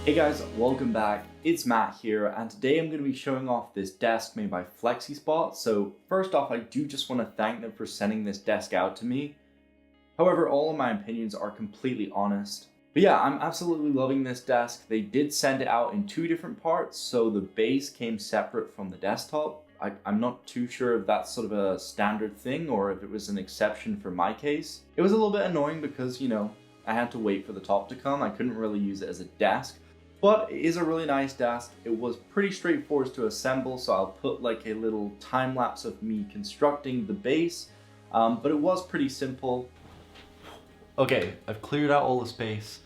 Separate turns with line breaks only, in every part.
Hey guys, welcome back. It's Matt here, and today I'm going to be showing off this desk made by Flexispot. So first off, I do just want to thank them for sending this desk out to me. However, all of my opinions are completely honest. But yeah, I'm absolutely loving this desk. They did send it out in two different parts, so the base came separate from the desktop. I'm not too sure if that's sort of a standard thing or if it was an exception for my case. It was a little bit annoying because, I had to wait for the top to come. I couldn't really use it as a desk. But it is a really nice desk. It was pretty straightforward to assemble, so I'll put like a little time lapse of me constructing the base, but it was pretty simple. Okay, I've cleared out all the space.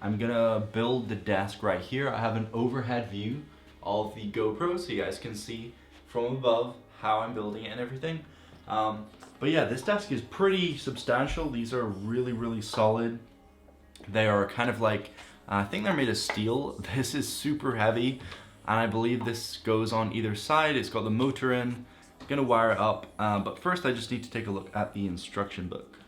I'm gonna build the desk right here. I have an overhead view of the GoPro so you guys can see from above how I'm building it and everything. But yeah, this desk is pretty substantial. These are really solid. They are kind of like, I think they're made of steel. This is super heavy, and I believe this goes on either side. It's got the motor in. I'm gonna wire it up, but first I just need to take a look at the instruction book.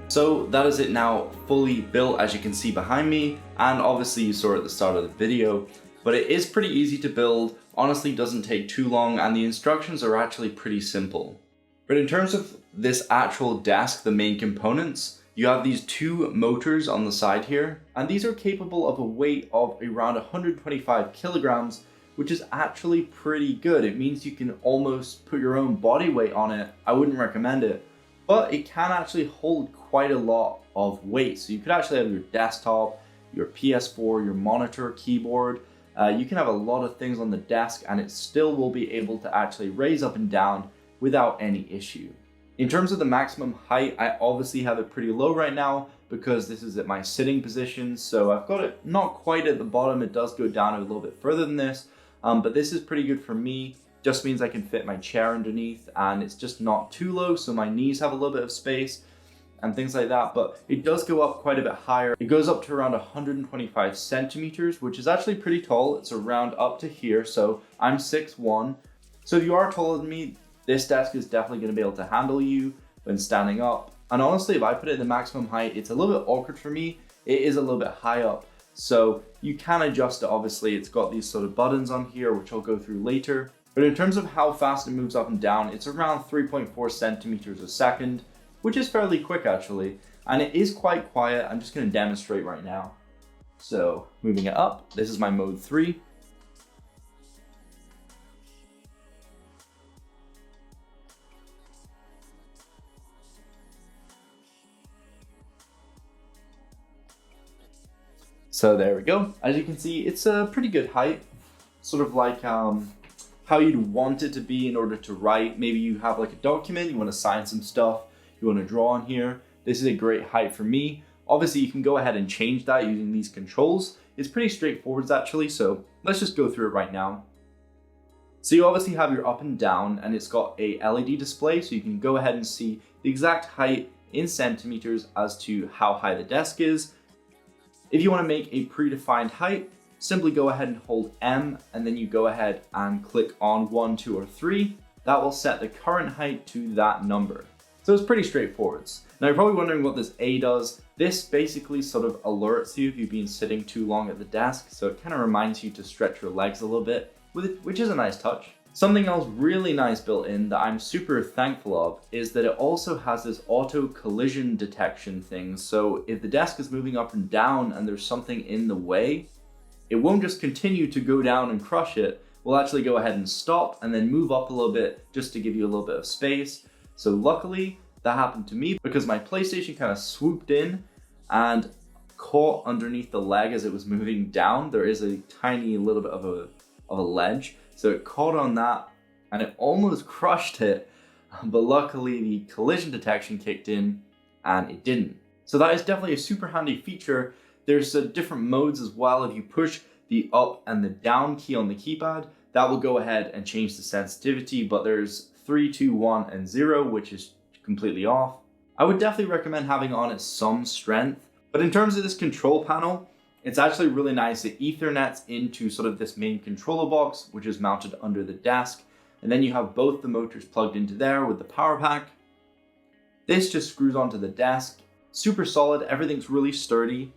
So that is it now, fully built, as you can see behind me, and obviously you saw it at the start of the video, but it is pretty easy to build, honestly doesn't take too long, and the instructions are actually pretty simple. But in terms of this actual desk, the main components, you have these two motors on the side here, and these are capable of a weight of around 125 kilograms, which is actually pretty good. It means you can almost put your own body weight on it. I wouldn't recommend it, but it can actually hold quite a lot of weight. So you could actually have your desktop, your PS4, your monitor, keyboard. You can have a lot of things on the desk and it still will be able to actually raise up and down without any issue. In terms of the maximum height, I obviously have it pretty low right now because this is at my sitting position. So I've got it not quite at the bottom. It does go down a little bit further than this, but this is pretty good for me. Just means I can fit my chair underneath and it's just not too low, so my knees have a little bit of space and things like that, but it does go up quite a bit higher. It goes up to around 125 centimeters, which is actually pretty tall. It's around up to here, so I'm 6'1". So if you are taller than me, this desk is definitely gonna be able to handle you when standing up. And honestly, if I put it in the maximum height, it's a little bit awkward for me. It is a little bit high up, so you can adjust it. Obviously, it's got these sort of buttons on here, which I'll go through later. But in terms of how fast it moves up and down, it's around 3.4 centimeters a second, which is fairly quick actually. And it is quite quiet. I'm just gonna demonstrate right now. So moving it up, this is my mode 3. So there we go. As you can see, it's a pretty good height, sort of like how you'd want it to be in order to write. Maybe you have like a document, you want to sign some stuff, you want to draw on here. This is a great height for me. Obviously you can go ahead and change that using these controls. It's pretty straightforward actually, so let's just go through it right now. So you obviously have your up and down, and it's got a LED display, so you can go ahead and see the exact height in centimeters as to how high the desk is. If you want to make a predefined height, simply go ahead and hold M, and then you go ahead and click on 1, 2, or 3. That will set the current height to that number. So it's pretty straightforward. Now you're probably wondering what this A does. This basically sort of alerts you if you've been sitting too long at the desk, so it kind of reminds you to stretch your legs a little bit, which is a nice touch. Something else really nice built in that I'm super thankful of is that it also has this auto collision detection thing. So if the desk is moving up and down and there's something in the way, it won't just continue to go down and crush it. We'll actually go ahead and stop and then move up a little bit just to give you a little bit of space. So luckily that happened to me because my PlayStation kind of swooped in and caught underneath the leg as it was moving down. There is a tiny little bit of a ledge. So it caught on that and it almost crushed it, but luckily the collision detection kicked in and it didn't. So that is definitely a super handy feature. There's different modes as well. If you push the up and the down key on the keypad, that will go ahead and change the sensitivity, but there's 3, 2, 1, and 0, which is completely off. I would definitely recommend having on it some strength, but in terms of this control panel, it's actually really nice. It Ethernets into sort of this main controller box, which is mounted under the desk. And then you have both the motors plugged into there with the power pack. This just screws onto the desk. Super solid, everything's really sturdy.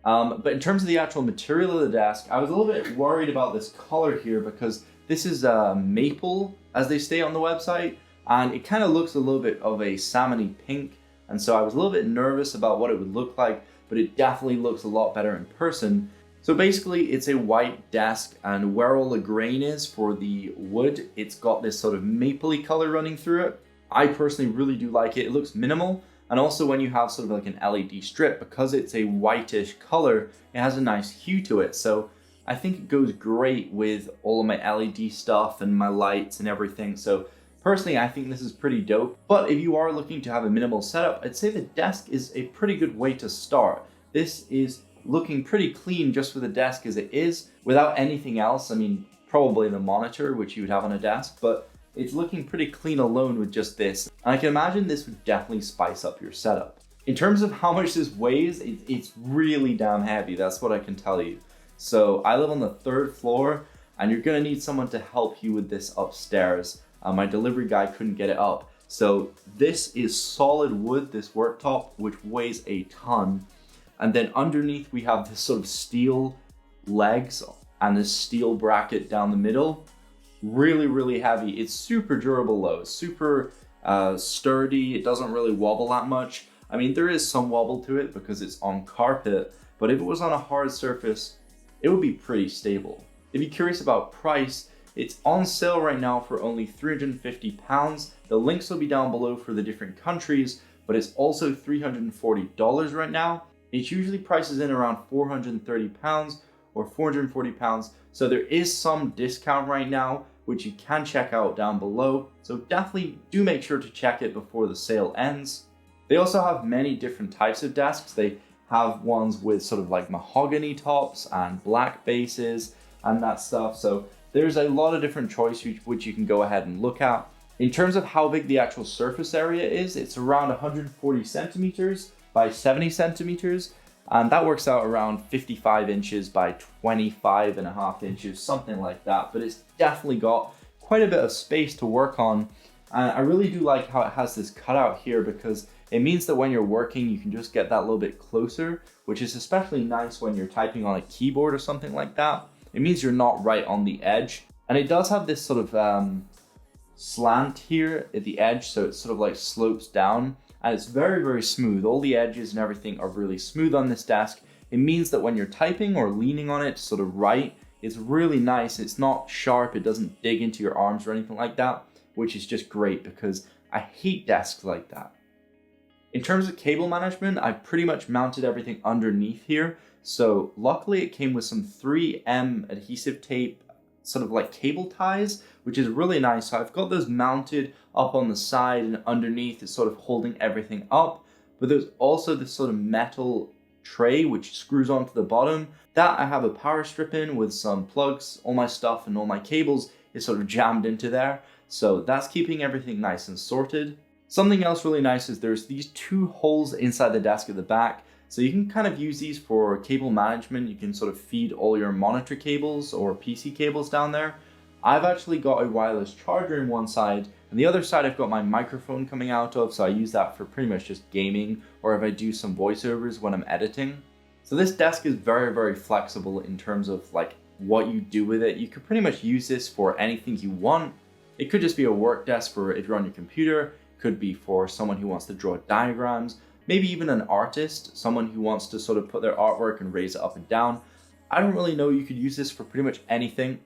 But in terms of the actual material of the desk, I was a little bit worried about this color here because this is maple, as they say on the website. And it kind of looks a little bit of a salmony pink. And so I was a little bit nervous about what it would look like, but it definitely looks a lot better in person. So basically it's a white desk, and where all the grain is for the wood, it's got this sort of mapley color running through it. I personally really do like it. It looks minimal, and also when you have sort of like an LED strip, because it's a whitish color, it has a nice hue to it. So I think it goes great with all of my LED stuff and my lights and everything. So personally, I think this is pretty dope, but if you are looking to have a minimal setup, I'd say the desk is a pretty good way to start. This is looking pretty clean just for the desk as it is, without anything else. I mean, probably the monitor, which you would have on a desk, but it's looking pretty clean alone with just this. And I can imagine this would definitely spice up your setup. In terms of how much this weighs, it's really damn heavy, that's what I can tell you. So I live on the 3rd floor, and you're gonna need someone to help you with this upstairs. My delivery guy couldn't get it up. So this is solid wood, this worktop, which weighs a ton. And then underneath we have this sort of steel legs and this steel bracket down the middle. Really, really heavy. It's super durable though. It's super sturdy. It doesn't really wobble that much. I mean, there is some wobble to it because it's on carpet, but if it was on a hard surface, it would be pretty stable. If you're curious about price, it's on sale right now for only £350. The links will be down below for the different countries, but it's also $340 right now. It usually prices in around £430 or £440. So there is some discount right now, which you can check out down below. So definitely do make sure to check it before the sale ends. They also have many different types of desks. They have ones with sort of like mahogany tops and black bases and that stuff. So there's a lot of different choices which you can go ahead and look at. In terms of how big the actual surface area is, it's around 140 centimeters by 70 centimeters. And that works out around 55 inches by 25.5 inches, something like that. But it's definitely got quite a bit of space to work on. And I really do like how it has this cutout here because it means that when you're working, you can just get that little bit closer, which is especially nice when you're typing on a keyboard or something like that. It means you're not right on the edge. And it does have this sort of slant here at the edge, so it sort of like slopes down. And it's very, very smooth. All the edges and everything are really smooth on this desk. It means that when you're typing or leaning on it to sort of write, it's really nice. It's not sharp, it doesn't dig into your arms or anything like that, which is just great because I hate desks like that. In terms of cable management, I've pretty much mounted everything underneath here. So luckily it came with some 3M adhesive tape, sort of like cable ties, which is really nice. So I've got those mounted up on the side and underneath. It's sort of holding everything up. But there's also this sort of metal tray which screws onto the bottom. That I have a power strip in with some plugs. All my stuff and all my cables is sort of jammed into there. So that's keeping everything nice and sorted. Something else really nice is there's these 2 holes inside the desk at the back. So you can kind of use these for cable management. You can sort of feed all your monitor cables or PC cables down there. I've actually got a wireless charger in one side, and the other side I've got my microphone coming out of, so I use that for pretty much just gaming or if I do some voiceovers when I'm editing. So this desk is very, very flexible in terms of like what you do with it. You could pretty much use this for anything you want. It could just be a work desk for if you're on your computer, could be for someone who wants to draw diagrams, maybe even an artist, someone who wants to sort of put their artwork and raise it up and down. I don't really know, you could use this for pretty much anything.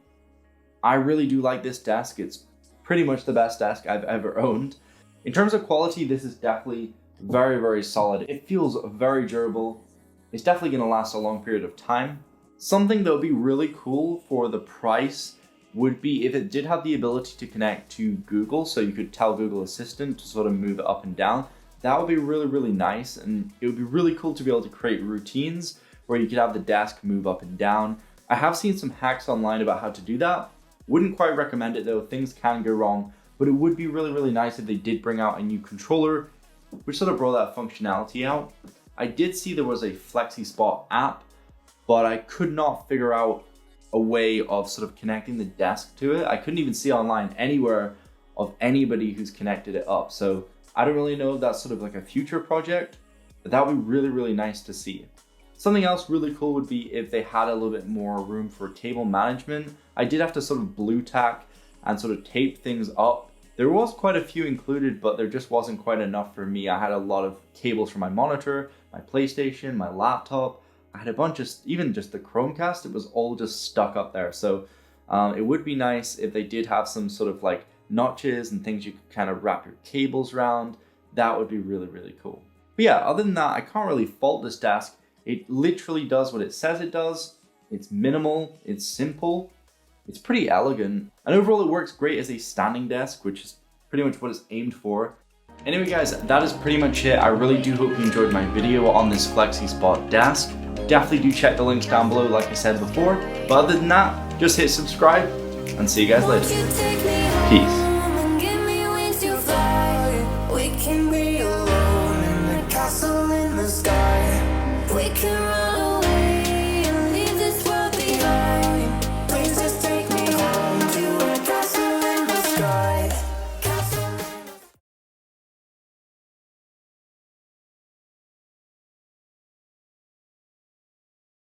I really do like this desk. It's pretty much the best desk I've ever owned. In terms of quality, this is definitely very, very solid. It feels very durable. It's definitely going to last a long period of time. Something that would be really cool for the price would be if it did have the ability to connect to Google, so you could tell Google Assistant to sort of move it up and down. That would be really, really nice, and it would be really cool to be able to create routines where you could have the desk move up and down. I have seen some hacks online about how to do that. Wouldn't quite recommend it though, things can go wrong, but it would be really, really nice if they did bring out a new controller, which sort of brought that functionality out. I did see there was a Flexispot app, but I could not figure out a way of sort of connecting the desk to it. I couldn't even see online anywhere of anybody who's connected it up. So I don't really know if that's sort of like a future project, but that would be really, really nice to see. Something else really cool would be if they had a little bit more room for cable management. I did have to sort of blue tack and sort of tape things up. There was quite a few included, but there just wasn't quite enough for me. I had a lot of cables for my monitor, my PlayStation, my laptop. I had a bunch of, even just the Chromecast, it was all just stuck up there. So it would be nice if they did have some sort of like notches and things you could kind of wrap your cables around. That would be really, really cool. But yeah, other than that, I can't really fault this desk. It literally does what it says it does. It's minimal, it's simple, it's pretty elegant. And overall it works great as a standing desk, which is pretty much what it's aimed for. Anyway guys, that is pretty much it. I really do hope you enjoyed my video on this Flexispot desk. Definitely do check the links down below like I said before. But other than that, just hit subscribe and see you guys later. Peace. We can run